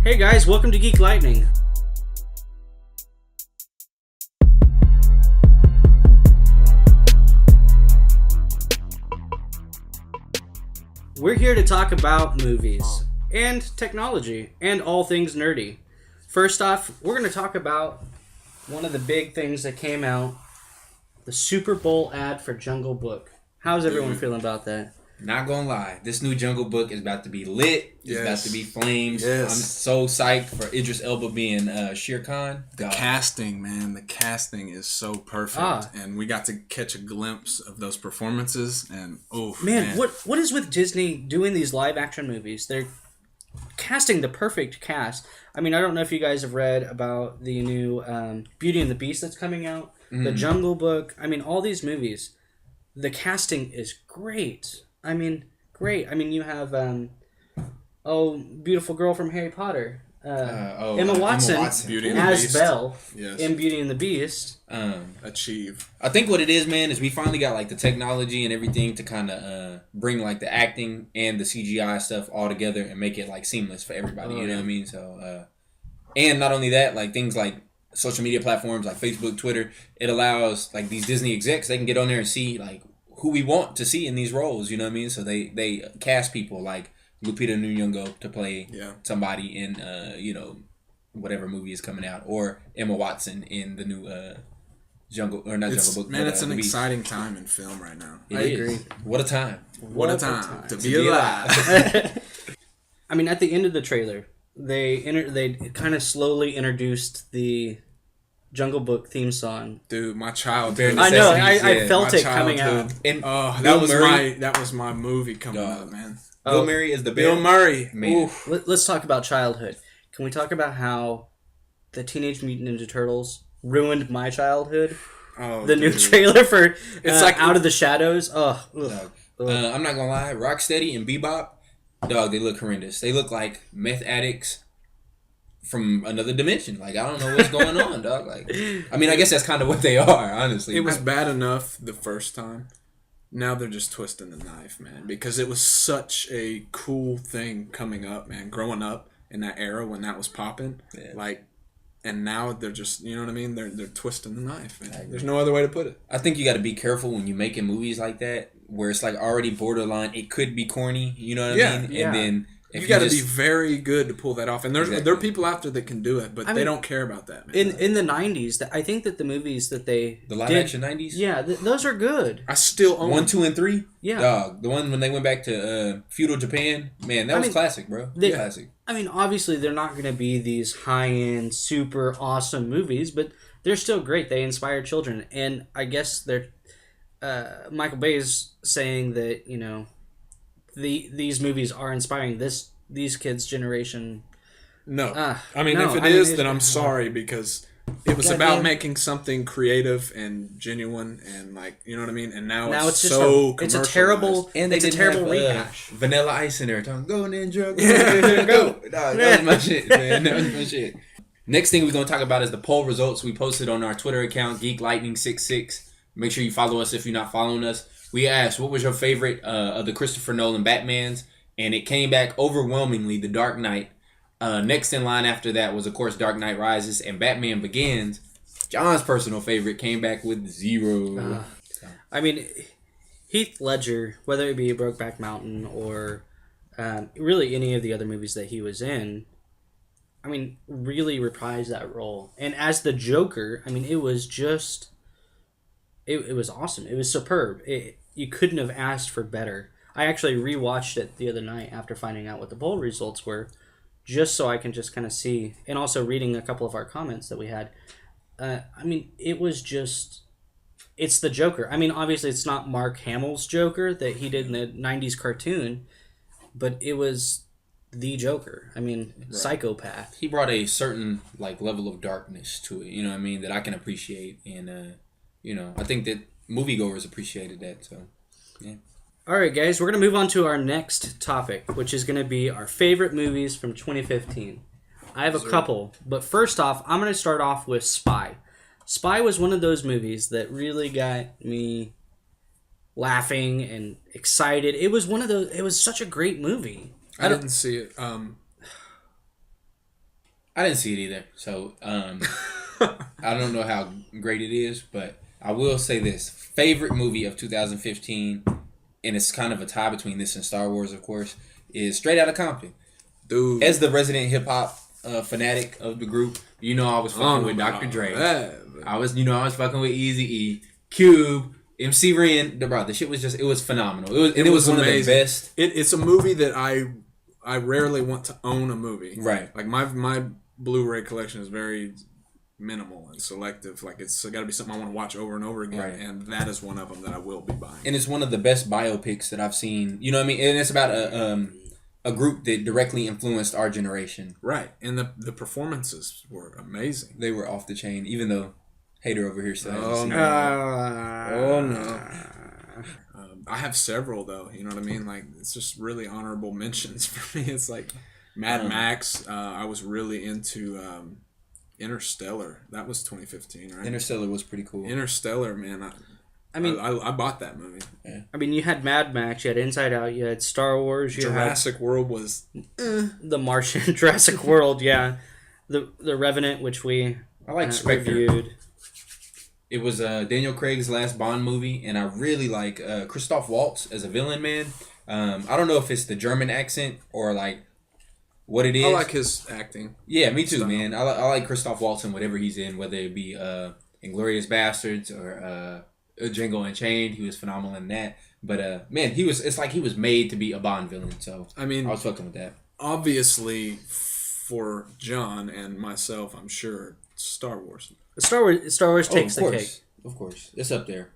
Hey guys, welcome to Geek Lightning. We're here to talk about movies and technology and all things nerdy. First off, we're going to talk about one of the big things that came out, the Super Bowl ad for Jungle Book. How's everyone feeling about that? Not gonna lie, this new Jungle Book is about to be lit. It's about to be flames. Yes. I'm so psyched for Idris Elba being Shere Khan. The casting, man. The casting is so perfect. And we got to catch a glimpse of those performances. And, man. What is with Disney doing these live action movies? They're casting the perfect cast. I mean, I don't know if you guys have read about the new Beauty and the Beast that's coming out. The Jungle Book. I mean, all these movies. The casting is great. I mean, great. I mean, you have, beautiful girl from Harry Potter. Emma Watson as Belle in Beauty and the Beast. Achieve. I think what it is, man, is we finally got, like, the technology and everything to kind of bring, like, the acting and the CGI stuff all together and make it, like, seamless for everybody. You know what I mean? So, and not only that, like, things like social media platforms like Facebook, Twitter, it allows, like, these Disney execs, they can get on there and see, like, who we want to see in these roles, you know what I mean? So they cast people like Lupita Nyong'o to play somebody in, whatever movie is coming out, or Emma Watson in the new Jungle Book. Man, it's an exciting time in film right now. I agree. What a time. What a time to be alive. I mean, at the end of the trailer, they kind of slowly introduced the Jungle Book theme song. Dude, my child. I know. I felt it coming out. And that was my movie coming up, man. Bill Murray is the Bill Murray. Man. Let's talk about childhood. Can we talk about how the Teenage Mutant Ninja Turtles ruined my childhood? New trailer for it's like Out of the Shadows. I'm not gonna lie. Rocksteady and Bebop, dog, they look horrendous. They look like meth addicts from another dimension. Like, I don't know what's going on, dog. Like, I mean, I guess that's kind of what they are, honestly. It was bad enough the first time. Now they're just twisting the knife, man. Because it was such a cool thing coming up, man. Growing up in that era when that was popping. Yeah. Like, and now they're just, you know what I mean? They're twisting the knife, man. There's no other way to put it. I think you got to be careful when you're making movies like that, where it's like already borderline. It could be corny, you know what I mean? Yeah. And then you got to be very good to pull that off. And there are people out there that can do it, but they don't care about that, man. In the 90s, I think that the movies that they the live action 90s? Yeah, those are good. I still own 1, 2, and 3? Yeah. Dog, the one when they went back to feudal Japan, man, that was classic, bro. Classic. I mean, obviously, they're not going to be these high-end, super awesome movies, but they're still great. They inspire children. And I guess they're Michael Bay is saying that, you know, these movies are inspiring these kids' generation. No. If it is, then I'm sorry, because it was about making something creative and genuine and, like, you know what I mean? And now it's just so it's a terrible rehash. Vanilla Ice in there. Go Ninja, go. That was my shit, man. That was my shit. Next thing we're going to talk about is the poll results we posted on our Twitter account, Geek Lightning 66. Make sure you follow us if you're not following us. We asked, what was your favorite of the Christopher Nolan Batmans? And it came back overwhelmingly The Dark Knight. Next in line after that was, of course, Dark Knight Rises and Batman Begins. John's personal favorite came back with 0. I mean, Heath Ledger, whether it be Brokeback Mountain or really any of the other movies that he was in, I mean, really reprised that role. And as the Joker, I mean, it was just... It was awesome. It was superb. You couldn't have asked for better. I actually rewatched it the other night after finding out what the poll results were, just so I can just kind of see, and also reading a couple of our comments that we had. I mean, it was just, it's the Joker. I mean, obviously it's not Mark Hamill's Joker that he did in the 90s cartoon, but it was the Joker. I mean, psychopath. He brought a certain, like, level of darkness to it, you know what I mean, that I can appreciate. And, I think that moviegoers appreciated that, so, yeah. All right, guys, we're going to move on to our next topic, which is going to be our favorite movies from 2015. I have a couple, but first off, I'm going to start off with Spy. Spy was one of those movies that really got me laughing and excited. It was one of those. It was such a great movie. I didn't see it. I didn't see it either, so I don't know how great it is, but I will say this: favorite movie of 2015, and it's kind of a tie between this and Star Wars, of course, is Straight Outta Compton. Dude, As the resident hip hop fanatic of the group, I was fucking with Dr. Dre. I was fucking with Eazy-E, Cube, MC Ren. Bro, the shit was just, it was phenomenal. It was one amazing. of the best. It's a movie that I rarely want to own a movie. Right. Like my Blu-ray collection is very minimal and selective. Like it's got to be something I want to watch over and over again, Right. and that is one of them that I will be buying. And it's one of the best biopics that I've seen. You know what I mean? And it's about a group that directly influenced our generation. Right. And the performances were amazing. They were off the chain, even though Hater over here still hasn't seen it. Oh no. I have several though. You know what I mean? Like it's just really honorable mentions for me. It's like Mad Max. I was really into Interstellar. That was 2015, right? Interstellar was pretty cool. Interstellar, man. I bought that movie. Yeah. I mean, you had Mad Max, you had Inside Out, you had Star Wars, you Jurassic World was The Martian, Jurassic World, yeah, the Revenant, which we I like Spectre. reviewed. It was Daniel Craig's last Bond movie, and I really like Christoph Waltz as a villain, man. I don't know if it's the German accent or like what it is. I like his acting. Yeah, me too, man. I like Christoph Waltz in whatever he's in, whether it be Inglourious Bastards or Django Unchained. He was phenomenal in that. But man, it's like he was made to be a Bond villain. So I mean, I was fucking with that. Obviously, for John and myself, I'm sure Star Wars. Star Wars takes the cake. Of course. It's up there.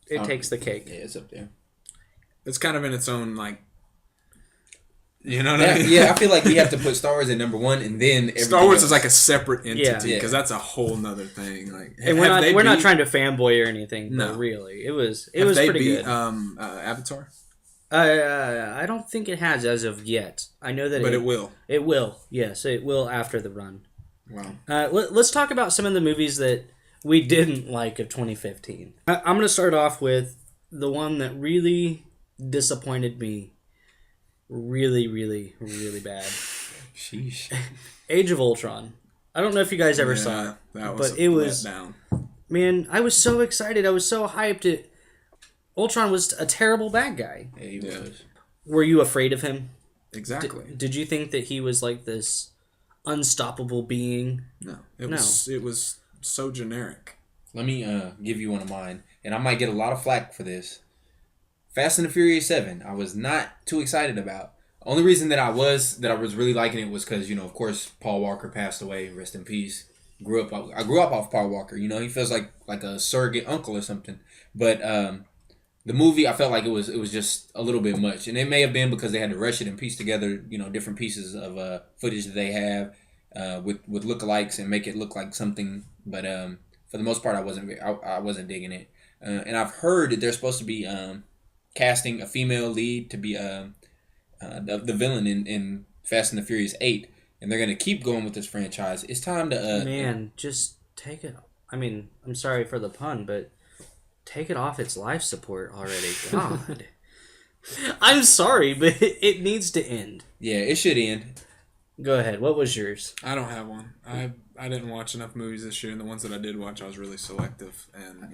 It takes the cake. Yeah, it's up there. It's kind of in its own, like, you know what I mean? Yeah, I feel like we have to put Star Wars at number one, and then Star Wars else. is like a separate entity, Yeah. because that's a whole nother thing. Like, And we're not trying to fanboy or anything. No, but really, it was pretty good. Avatar? I don't think it has as of yet. I know that, but it will. It will. Yes, it will after the run. Wow. Let's talk about some of the movies that we didn't like of 2015. I'm going to start off with the one that really disappointed me. Really, really, really bad. Sheesh. Age of Ultron. I don't know if you guys ever saw it. That was but it was down. Man, I was so excited. I was so hyped. Ultron was a terrible bad guy. Yeah, he was. Were you afraid of him? Exactly. Did you think that he was like this unstoppable being? No. It was so generic. Let me give you one of mine, and I might get a lot of flack for this. Fast and the Furious 7. I was not too excited about. Only reason that I was really liking it was because, of course, Paul Walker passed away. Rest in peace. I grew up off Paul Walker. He feels like a surrogate uncle or something. But the movie, I felt like it was just a little bit much, and it may have been because they had to rush it and piece together, different pieces of footage that they have with lookalikes and make it look like something. But for the most part, I wasn't digging it. And I've heard that they're supposed to be casting a female lead to be the villain in Fast and the Furious 8, and they're gonna keep going with this franchise. It's time to just take it. I mean, I'm sorry for the pun, but take it off its life support already. God, I'm sorry, but it needs to end. Yeah, it should end. Go ahead. What was yours? I don't have one. I didn't watch enough movies this year, and the ones that I did watch, I was really selective. And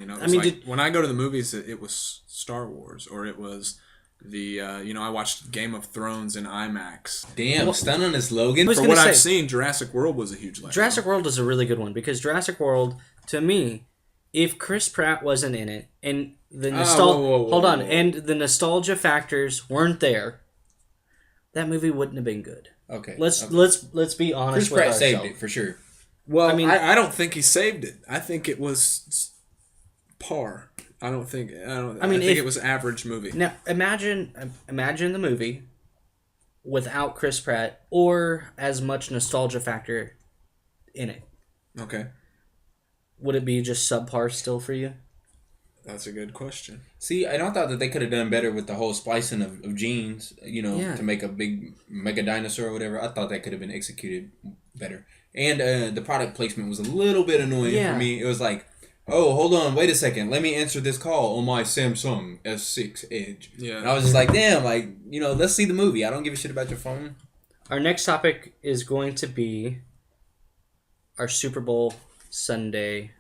when I go to the movies, it was Star Wars, or it was the I watched Game of Thrones in IMAX. Damn, stun on his Logan. For what I've seen, Jurassic World was a huge letdown. Jurassic World is a really good one because Jurassic World, to me, if Chris Pratt wasn't in it and the nostalgia and the nostalgia factors weren't there, that movie wouldn't have been good. Okay. Let's be honest. Chris Pratt saved it for sure. Well, I don't think he saved it. I think it was par. I think it was an average movie. Now imagine the movie without Chris Pratt or as much nostalgia factor in it. Okay. Would it be just subpar still for you? That's a good question. See, and I thought that they could have done better with the whole splicing of genes, to make a big mega dinosaur or whatever. I thought that could have been executed better. And the product placement was a little bit annoying for me. It was like, oh, hold on, wait a second. Let me answer this call on my Samsung S6 Edge. Yeah. And I was just like, damn, let's see the movie. I don't give a shit about your phone. Our next topic is going to be our Super Bowl Sunday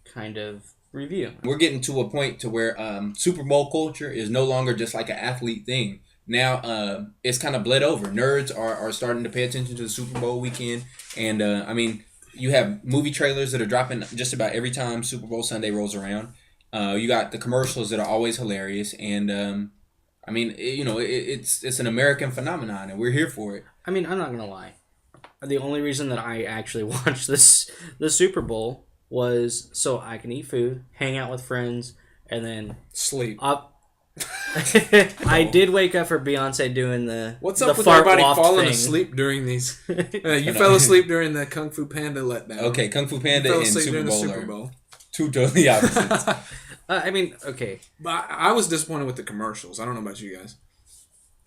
kind of review. We're getting to a point to where Super Bowl culture is no longer just like an athlete thing. Now it's kind of bled over. Nerds are starting to pay attention to the Super Bowl weekend. And I mean, you have movie trailers that are dropping just about every time Super Bowl Sunday rolls around. You got the commercials that are always hilarious. And I mean, it's an American phenomenon, and we're here for it. I mean, I'm not going to lie. The only reason that I actually watched the Super Bowl was so I can eat food, hang out with friends, and then sleep. I did wake up for Beyonce doing the What's the up with fart everybody waft falling thing. asleep during these? You fell asleep during the Kung Fu Panda letdown. Okay, Kung Fu Panda fell and asleep Super during the Bowl Super are Bowl. two totally opposites. I mean, okay. But I was disappointed with the commercials. I don't know about you guys.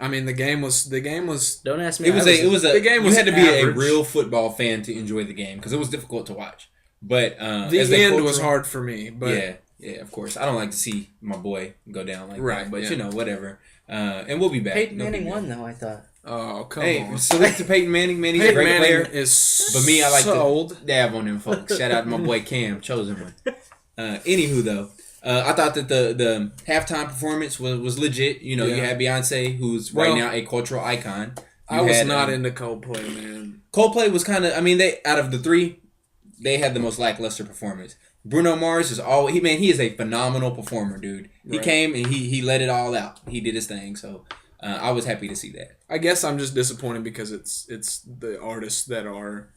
I mean, the game was. Don't ask me. It was the game was you had to be average. a real football fan to enjoy the game because it was difficult to watch. But The end was hard for me. But yeah, of course. I don't like to see my boy go down like Right, that. But yeah. whatever. And we'll be back. Peyton No big Manning deal. won, though. I thought. oh come Hey, on. salute to Peyton Manning. Man, he's Peyton a great Manning player. is But me, I like sold. to dab on them folks. Shout out to my boy Cam, chosen one. Anywho, though, I thought that the halftime performance was legit. You know, you Yeah. had Beyonce, who's Well, right now a cultural icon. I was not into Coldplay, man. Coldplay was kind of. I mean, they out of the three, they had the most lackluster performance. Bruno Mars is he is a phenomenal performer, dude. He Right. came and he let it all out. He did his thing. So I was happy to see that. I guess I'm just disappointed because it's the artists that are.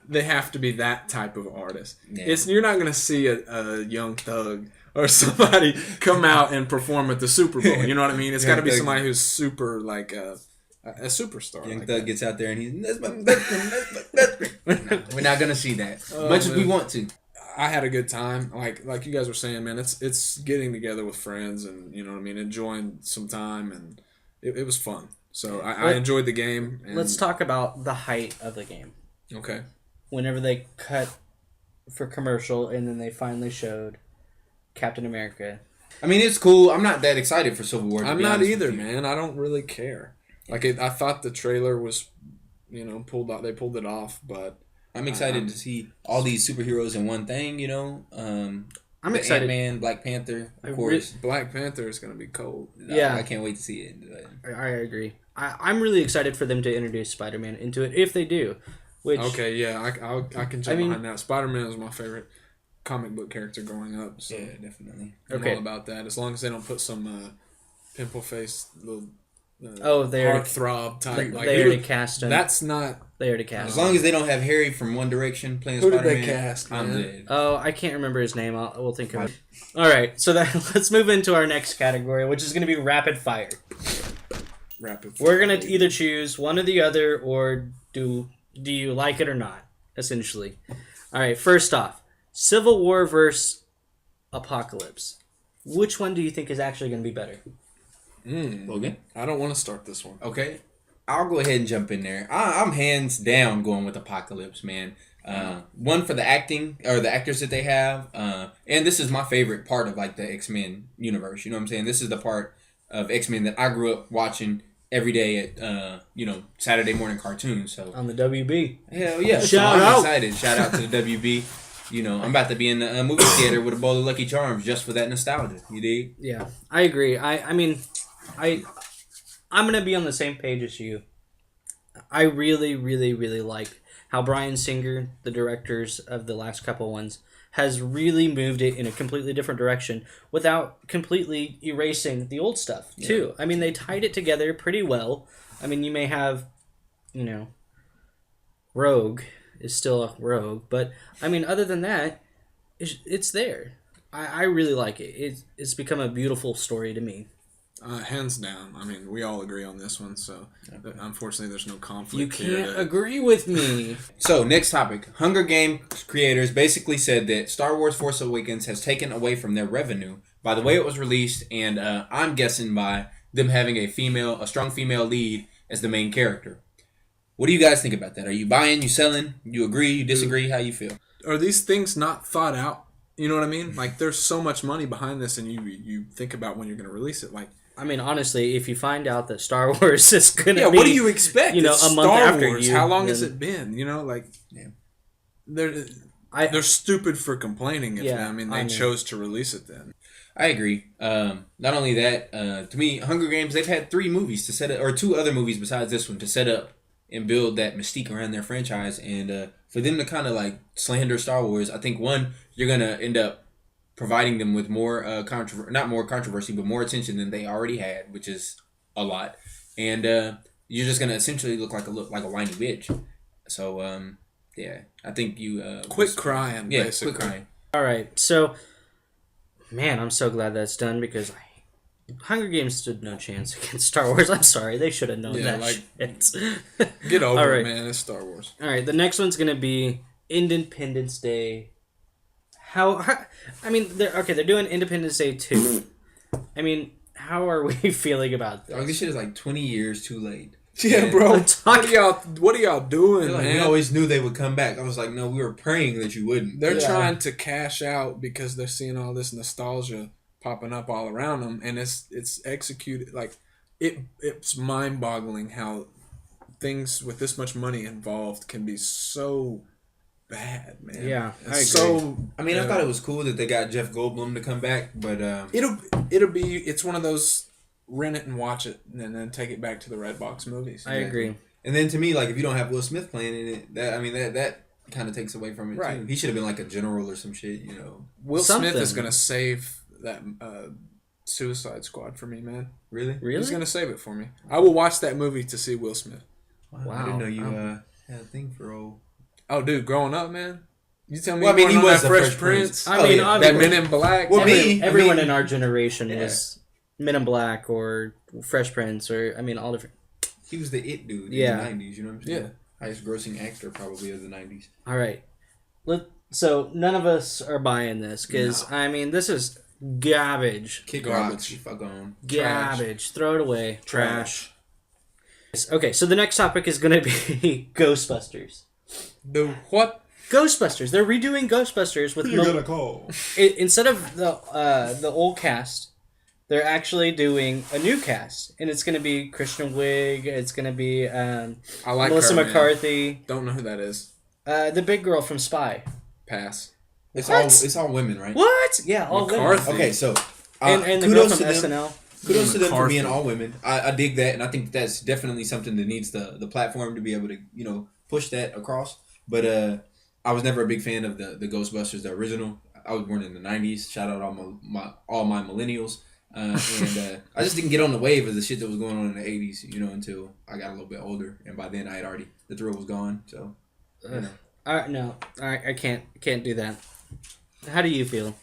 They have to be that type of artist. Yeah. You're not gonna see a Young Thug or somebody come out and perform at the Super Bowl. You know what I mean? It's got to be Thug. somebody who's super like a superstar. Young like Thug that. gets out there and he's No, we're not gonna see that much as we man. want to. I had a good time. Like you guys were saying, man. It's getting together with friends and you know what I mean, enjoying some time, and it was fun. So I enjoyed the game. And, Let's talk about the height of the game. Okay. Whenever they cut for commercial and then they finally showed Captain America. I mean, it's cool. I'm not that excited for Civil War. To I'm be not honest either, with you. man. I don't really care. I thought the trailer was, pulled out. They pulled it off, but I'm excited to see all these superheroes in one thing. You know, I'm excited. Ant-Man, Black Panther, of I course. Black Panther is gonna be cold. Yeah. I can't wait to see it. But I agree. I'm really excited for them to introduce Spider-Man into it, if they do. Which, Okay, yeah, I can jump I mean- behind that. Spider-Man was my favorite comic book character growing up. So yeah, definitely. I'm Okay. all about that. As long as they don't put some pimple face little they already, heartthrob type. they already cast him. That's not. They already cast As him. long as they don't have Harry from One Direction playing Who did Spider-Man, they cast, I'm man? dead. Oh, I can't remember his name. We'll think of it. All right, so let's move into our next category, which is going to be rapid fire. Rapid. We're going to either choose one or the other, or do you like it or not, essentially. All right, first off, Civil War versus Apocalypse. Which one do you think is actually going to be better? Logan? I don't want to start this one. Okay. I'll go ahead and jump in there. I'm hands down going with Apocalypse, man. One for the acting or the actors that they have, and this is my favorite part of like the X-Men universe. You know what I'm saying? This is the part of X-Men that I grew up watching every day at Saturday morning cartoons. So On the WB. hell yeah! Shout I'm out. excited. Shout out to the WB. You know, I'm about to be in the movie theater with a bowl of Lucky Charms just for that nostalgia. You dig? Yeah, I agree. I mean, I'm going to be on the same page as you. I really, really, really like how Bryan Singer, the directors of the last couple ones, has really moved it in a completely different direction without completely erasing the old stuff, too. I mean, they tied it together pretty well. I mean, you may have, Rogue is still a Rogue, but, I mean, other than that, it's there. I really like it. It's become a beautiful story to me. Hands down. I mean, we all agree on this one. So unfortunately, there's no conflict. You here can't to- agree with me. So, next topic. Hunger Games creators basically said that Star Wars Force Awakens has taken away from their revenue by the way it was released, and I'm guessing by them having a strong female lead as the main character. What do you guys think about that? Are you buying, you selling, you agree, you disagree, how you feel? Are these things not thought out? You know what I mean? Like, there's so much money behind this, and you think about when you're going to release it. Like, I mean, honestly, if you find out that Star Wars is going to yeah, be... what do you expect? You know, It's a month Star after Wars. you, How long has then- it been? You know, like, they're stupid for complaining if Yeah, they chose to release it then. I agree. Not only that, to me, Hunger Games, they've had 3 movies to set up, or 2 other movies besides this one to set up and build that mystique around their franchise. And for them to kind of like slander Star Wars, I think, one, you're going to end up providing them with more not more controversy, but more attention than they already had, which is a lot. And you're just going to essentially look like a whiny bitch. So, yeah, I think you... quit crying, basically. Quit crying. All right, so... Man, I'm so glad that's done because Hunger Games stood no chance against Star Wars. I'm sorry, they should have known that shit. Get over it, man. It's Star Wars. All right, the next one's gonna be Independence Day. How I mean, they're doing Independence Day 2. I mean, how are we feeling about this? Oh, this shit is like 20 years too late. Yeah, bro. What are y'all doing, like, man? We always knew they would come back. I was like, no, we were praying that you wouldn't. They're trying to cash out because they're seeing all this nostalgia popping up all around them, and it's executed like it's mind-boggling how things with this much money involved can be so bad, man. Yeah, I agree. I thought it was cool that they got Jeff Goldblum to come back, but it's one of those rent it and watch it and then take it back to the Redbox movies. I agree. And then to me, like, if you don't have Will Smith playing in it, that kind of takes away from it too. He should have been like a general or some shit, you know. Will Smith is gonna save that Suicide Squad for me, man. Really? He's gonna save it for me. I will watch that movie to see Will Smith. Wow. I didn't know you had a thing for old. Oh, dude, growing up, man. You tell me. Well, he was that Fresh Prince. I mean, that Men in Black. Well, everyone in our generation was Men in Black or Fresh Prince or all different. He was the it dude in the 90s, you know what I'm saying? Yeah. Highest grossing actor probably of the 90s. All right. So none of us are buying this because, this is garbage. Kick garbage. Fuck on. Garbage. Trash. Throw it away. Trash. Okay, so the next topic is going to be Ghostbusters. The what? Ghostbusters. They're redoing Ghostbusters with gonna call? Instead of the old cast, they're actually doing a new cast, and it's going to be Kristen Wiig. It's going to be I like Melissa her, McCarthy. Man. Don't know who that is. The big girl from Spy. Pass. It's all women, right? What? Yeah, all McCarthy. women. Okay, so and the girl from SNL. Kudos to them for being all women. I dig that, and I think that's definitely something that needs the platform to be able to push that across. But I was never a big fan of the Ghostbusters, the original. I was born in the 90s. Shout out all my millennials. And I just didn't get on the wave of the shit that was going on in the 80s, until I got a little bit older. And by then, the thrill was gone. So, no, I can't do that. How do you feel?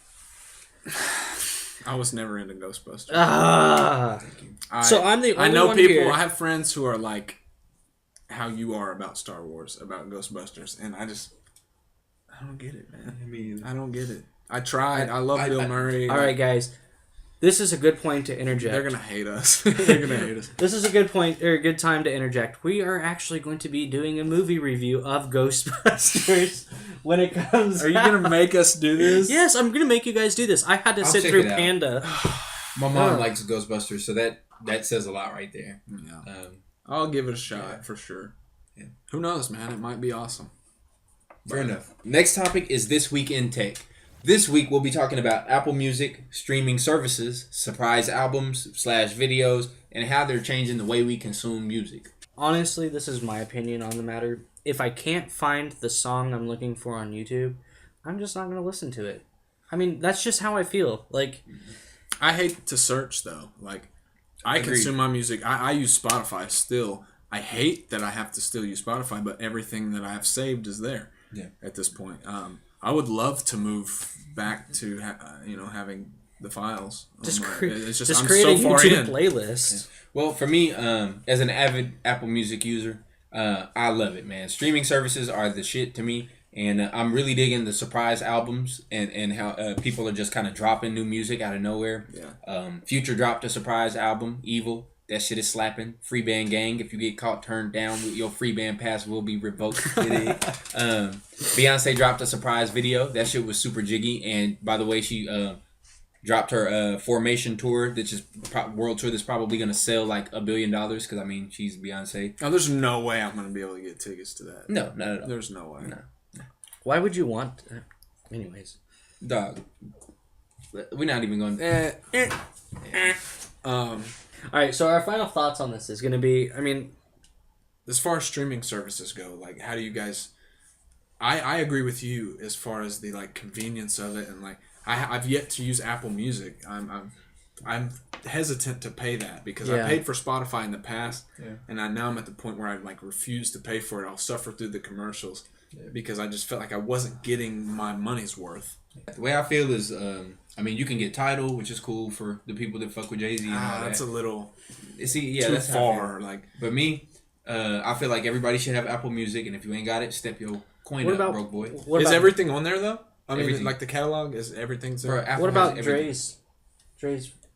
I was never into Ghostbusters. Thank you. So I'm the only I know one people. here. I have friends who are like how you are about Star Wars, about Ghostbusters, and I don't get it, man. I don't get it. I tried. I love Bill Murray. All right, guys. This is a good point to interject. They're gonna hate us. They're gonna hate us. This is a good point or a good time to interject. We are actually going to be doing a movie review of Ghostbusters when it comes. Are you gonna make us do this? Yes, I'm gonna make you guys do this. I had to sit through Panda. My mom likes Ghostbusters, so that says a lot right there. Yeah. I'll give it a shot for sure. Yeah. Who knows, man? It might be awesome. Fair enough. Next topic is This Week in Tech. This week, we'll be talking about Apple Music, streaming services, surprise albums / videos, and how they're changing the way we consume music. Honestly, this is my opinion on the matter. If I can't find the song I'm looking for on YouTube, I'm just not going to listen to it. That's just how I feel. Like, I hate to search, though. Like, I consume my music. I use Spotify still. I hate that I have to still use Spotify, but everything that I have saved is there at this point. I would love to move back to having the files. Just I'm create a so YouTube playlist. Yeah. Well, for me, as an avid Apple Music user, I love it, man. Streaming services are the shit to me, and I'm really digging the surprise albums and how people are just kind of dropping new music out of nowhere. Yeah. Future dropped a surprise album, Evil. That shit is slapping. Free band gang. If you get caught turned down, your free band pass will be revoked. Beyonce dropped a surprise video. That shit was super jiggy. And by the way, she dropped her Formation tour, which is world tour that's probably going to sell like $1 billion because, she's Beyonce. Now, there's no way I'm going to be able to get tickets to that. No, not at all. There's no way. No. Why would you want? Anyways, Dog. We're not even going. all right. So our final thoughts on this is going to be. I mean, as far as streaming services go, like, how do you guys? I agree with you as far as the like convenience of it, and like I've yet to use Apple Music. I'm hesitant to pay that because I paid for Spotify in the past, and now I'm at the point where I like refuse to pay for it. I'll suffer through the commercials because I just felt like I wasn't getting my money's worth. The way I feel is, I mean, you can get Tidal, which is cool for the people that fuck with Jay-Z and all That's that. a little too that's far. Like, but me, I feel like everybody should have Apple Music, and if you ain't got it, step your coin up, broke boy. Is everything on there though? I mean, everything. like the catalog is everything's there. Bro, what about Dre's?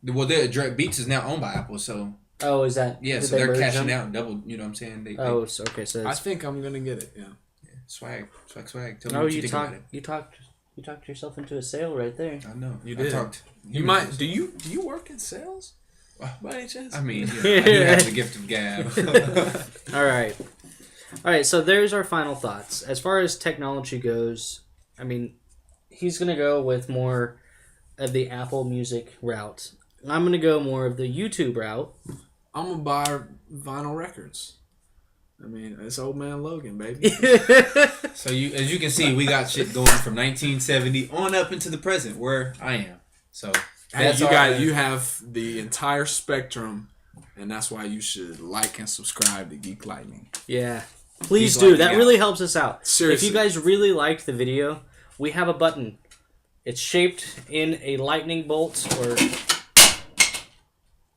Well, Beats is now owned by Apple, so Oh, is that? yeah, did so they they're merge cashing them? out double. You know what I'm saying? They, Okay. So I that's, think I'm gonna get it. Yeah. swag. Tell me oh, what you you think talk. about it. You talked yourself into a sale right there. I know. You I did. talked. You might. Do you work in sales? By any chance? I mean, I do have the gift of gab. All right. So there's our final thoughts. As far as technology goes, I mean, he's gonna go with more of the Apple Music route. I'm gonna go more of the YouTube route. I'm gonna buy vinyl records. I mean, it's old man Logan, baby. So as you can see, we got shit going from 1970 on up into the present, where I am. So Hey, you have the entire spectrum, and that's why you should like and subscribe to Geek Lightning. Yeah. Please Geek do. Lightning That out. really helps us out. Seriously. If you guys really liked the video, we have a button. It's shaped in a lightning bolt, or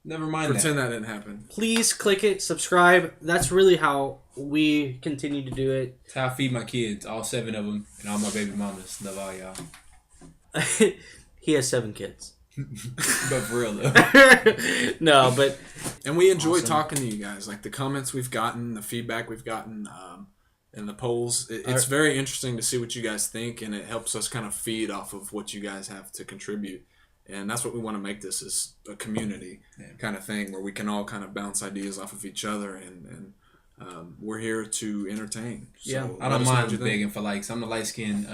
never mind Pretend that. that didn't happen. please click it, subscribe. That's really how we continue to do it. That's how I feed my kids, all 7 of them, and all my baby mamas. Love all y'all. He has 7 kids. But for real though. No, but And we enjoy Awesome. talking to you guys. Like the comments we've gotten, the feedback we've gotten, and the polls. It's very interesting to see what you guys think, and it helps us kind of feed off of what you guys have to contribute. And that's what we want to make this is a community kind of thing where we can all kind of bounce ideas off of each other, and we're here to entertain. So Yeah. I don't mind begging for likes. I'm the light skinned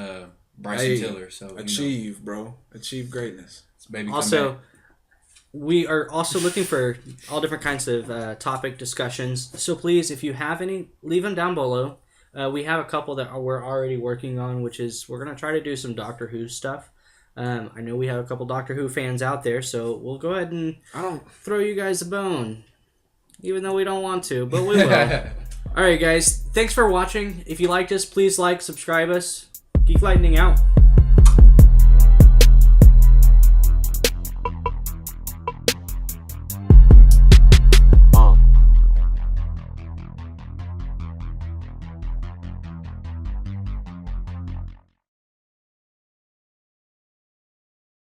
Bryson Tiller, so achieve, bro. Achieve greatness. baby. Come also, back. we are also looking for all different kinds of topic discussions. So please, if you have any, leave them down below. We have a couple that we're already working on, which is we're going to try to do some Doctor Who stuff. I know we have a couple Doctor Who fans out there, so we'll go ahead and throw you guys a bone. Even though we don't want to, but we will. Alright guys, thanks for watching. If you liked us, please like, subscribe us. Geek Lightning out.